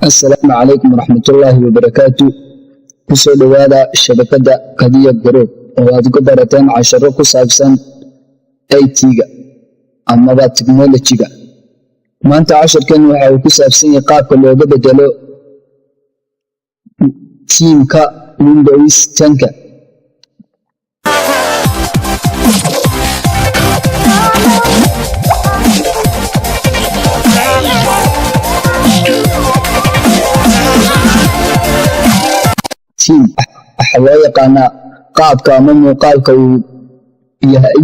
Assalaamu calaykum waraxmatullaahi wabarakaatu. Kusoo dhawaada shabakada Qadiya Group oo aad ku barateen casharro ku saabsan IT-ga amaba technology-ga. Maanta casharkan waxa uu ku saabsan yahay qaabka looga bedelo teamka Windows 10-ka. Waxaa loo yaqaanaa qaabka ama muuqaalka uu yahay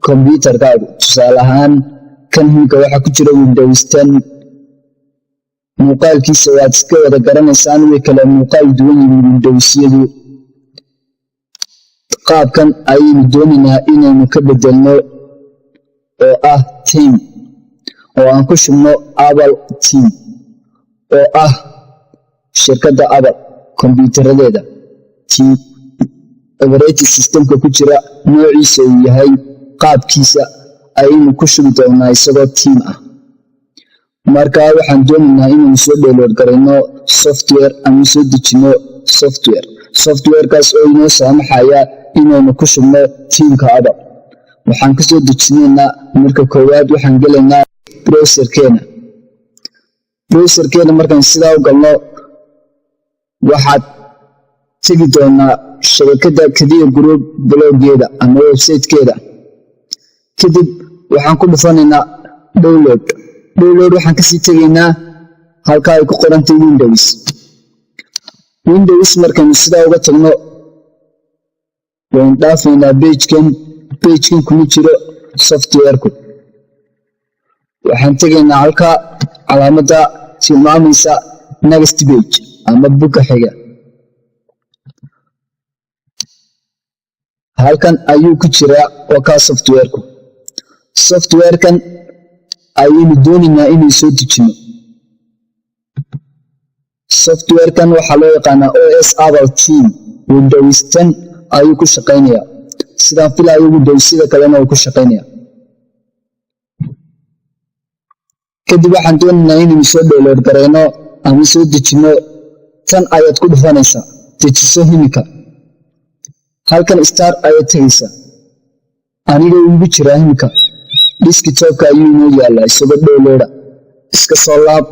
kombiyuutarkaagu. Tusaale ahaan kan himka waxaa ku jira Windows 10 muuqaalkiisa waad iska wada garanaysaan, way kala muuqaal duwan yihiin Windows-yadu. Qaabkan ayaynu doonaynaa inaynu ka bedelno oo ah team, oo aan ku shubno Apple team oo ah shirkadda Apple kombiyuutaradeeda. team operating systemka ku jira noociisa uu yahay qaabkiisa ayaynu ku shubi doonaa isagoo team ah. Marka waxaan doonaynaa inaynu soo download garayno software ama soo dejino softwarekaas oo inoo saamaxaya inaynu ku shubno teamka Apple. Waxaan ka soo dejinaynaa marka koowaad waxaan gelaynaa browserkeena. Markaan sidaa u galno waxaad tegi doonaa shabakada Qadiya Group bloggeeda ama websitekeeda. Kadib waxaan ku dhufanaynaa download. Waxaan kasii tegaynaa halka ay ku qorantay Windows. Markaynu sidaa uga tagno waan dhaafaynaa pagekan kuma jiro softwareku. Waxaan tegaynaa halka calaamadda tilmaamaysa next page ama buka xiga. Halkan ayuu ku jiraa oo ka softwarekan ayaynu doonaynaa inaynu soo dejino. Softwarekan waxaa loo yaqaanaa OS Apple Team. Windows 10 ayuu ku shaqaynayaa, sidaan filayo Windows-yada kalena uu ku shaqaynayaa. Kadib waxaan doonaynaa inaynu soo download garayno ama soo dejino. Tan ayaad ku dhufanaysaa dejiso himika. Halkan star ayaad tegaysaa. Aniga ugu jiraa himika desktopka ayuu inoo yaalaa isagoo downloada. Iska soo laab.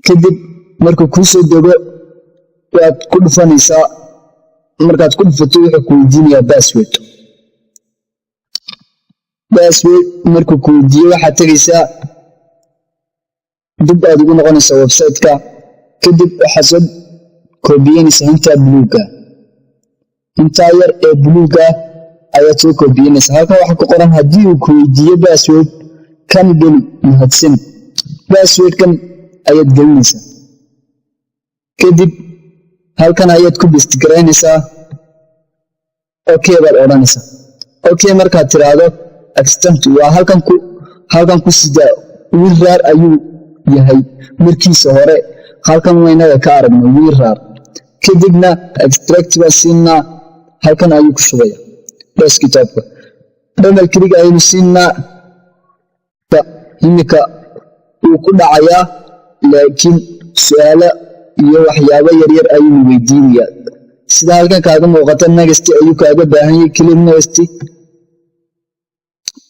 Kadib markuu kuu soo dego waad ku dhufanaysaa. Markaad ku dhufato wuxuu ku weydiinayaa password. Markuu ku weydiiyo waxaad tegaysaa dib aad ugu noqonaysaa websiteka. Kadib waxaad soo koobiyeynaysaa intaa yar ee buluuga ayaad soo koobiyeynaysaa. Halkan waxaa ku qoran haddii uu ku weydiiyo password kan geli mahadsan. Passwordkan ayaad gelinaysaa. Kadib halkan ayaad ku paste garaynaysaa. Okay baad odhanaysaa. Okay markaad tiraahdo extent waa halkan ku sidaa WinRAR ayuu yahay markiisa hore. halkan waynaga ka aragno WinRAR. Kadibna extract baa siinaa. halkan ayuu ku shubaya desktopka. double click ayaynu siinaa. imika uu ku dhacayaa, laakiin su'aalo iyo waxyaabo yaryar ayuu weydiinayaa. sida halkan kaaga muuqata next ayuu kaaga baahan yahay. click next.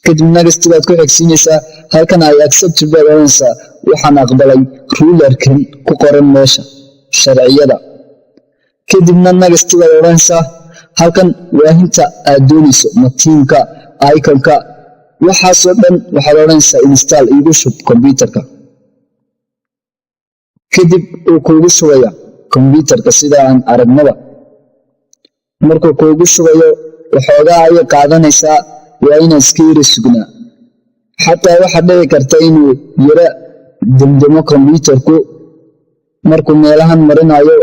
kadib next baad ku xigsiinaysaa. halkan ay accept baad oranaysaa. waxaan aqbalay rulerkan ku qoran meesha sharciyada. kadibna next baad oranaysaa. halkan waahinta aad doonayso ma teamka iconka waxaasoo dhan waxaad oranaysaa install igu shub kombiyuutarka. kadib uu kuugu shubaya kombiyuutarka sida aan aragnaba. markuu kuugu shubayo waxoogaa ayay qaadanaysaa, waa inaan iska yara sugnaa. xataa waxaa dhici karta inuu yara damdamo kombiyuutarku markuu meelahan marinayo,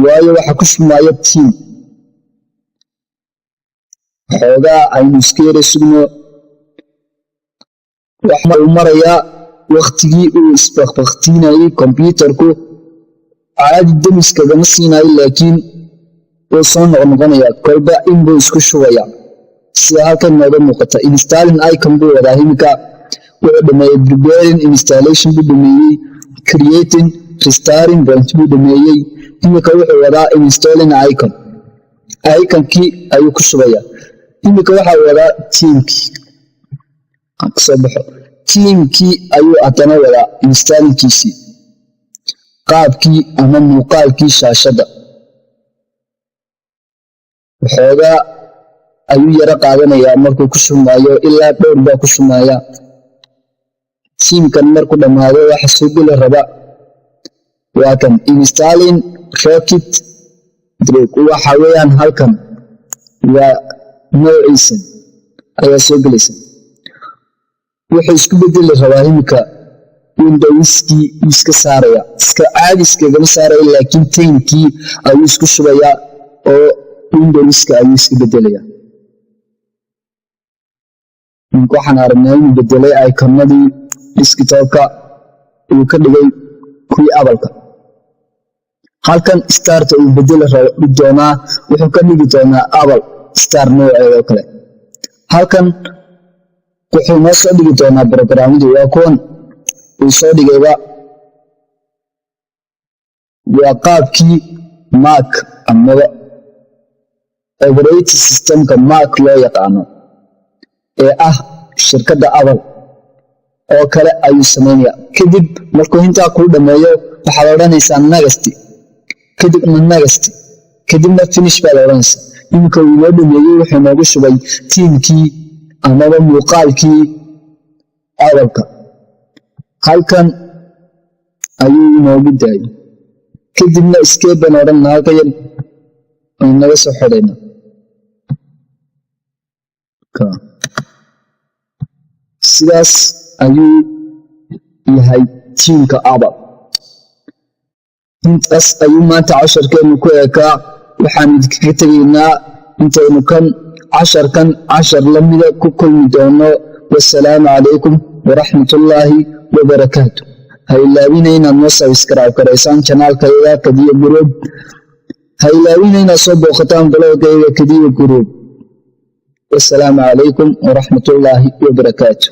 waayo waxa ku shubmaya team. waxoogaa aynu iska yara sugno. waxa uu marayaa waqtigii uu isbakbaktiinayay kombiyuutarku. caadi damiskagama siinayo, laakiin wuu soo noqnoqonayaa. kolba inbuu isku shubayaa sida halkan nooga muuqata. installing icon buu wadaa himika. wuxuu dhameeyey preparing installation buu dhameeyey. creating restoring point buu dhameeyey. Iminka wuxuu wadaa installing icon, iconkii ayuu ku shubayaa. Iminka waxaa wadaa teamkii aan kasoo baxo, teamkii ayuu haddana wadaa installingkiisii, qaabkii ama muuqaalkii shaashadda waxoogaa ayuu yara qaadanayaa markuu ku shumaayo, ilaa dhowr baa ku shumaaya. teamkan markuu dhammaado waxa soo geli raba waa kan installing rocket drake, waxa weeyaan halkan waa noociisan ayaa soo gelaysa. wuxuu isku bedeli rabaa iminka windowskii iska saaraya, iska caadi iskagama saaraya, laakiin teamkii ayuu isku shubayaa oo windowska ayuu iska bedelayaa. waxaan aragnaa inuu bedelay iconadii desktopka, uu ka dhigay kuwii abalka. halkan starta uu bedeli doonaa, wuxuu ka dhigi doonaa abal star nooceeda oo kale. halkan wuxuu noo soo dhigi doonaa programmadii, waa kuwan uu soo dhigayba, waa qaabkii Mac amaba operating systemka Mac loo yaqaano ee ah shirkadda Apple oo kale ayuu samaynayaa. kadib markuu intaa kuu dhameeyo waxaad odhanaysaa next, kadibna next, kadibna finish baad odhanaysaa. iminka uu inoo dhameeyey, wuxuu noogu shubay teamkii amaba muuqaalkii Apple-ka. halkan ayuu inoogu daayay, kadibna escape baan odhanaa, halka yar aynu naga soo xidhaynaa. sidaas ayuu yahay teamka Apple. intaas ayuu maanta casharkeenu ku ekaa. waxaan idinkaga tegaynaa intaynu casharkan cashar lamida ku kulmi doono. wassalaamu calaykum waraxmatullaahi wabarakaatu. ha ilaawina inaad noo subscribe garaysaan janaalkayga Kadiya Group. ha ilaawina inaad soo booqataan blogayga Kadiya Group. wassalaamu calaykum waraxmatullaahi wabarakaatu.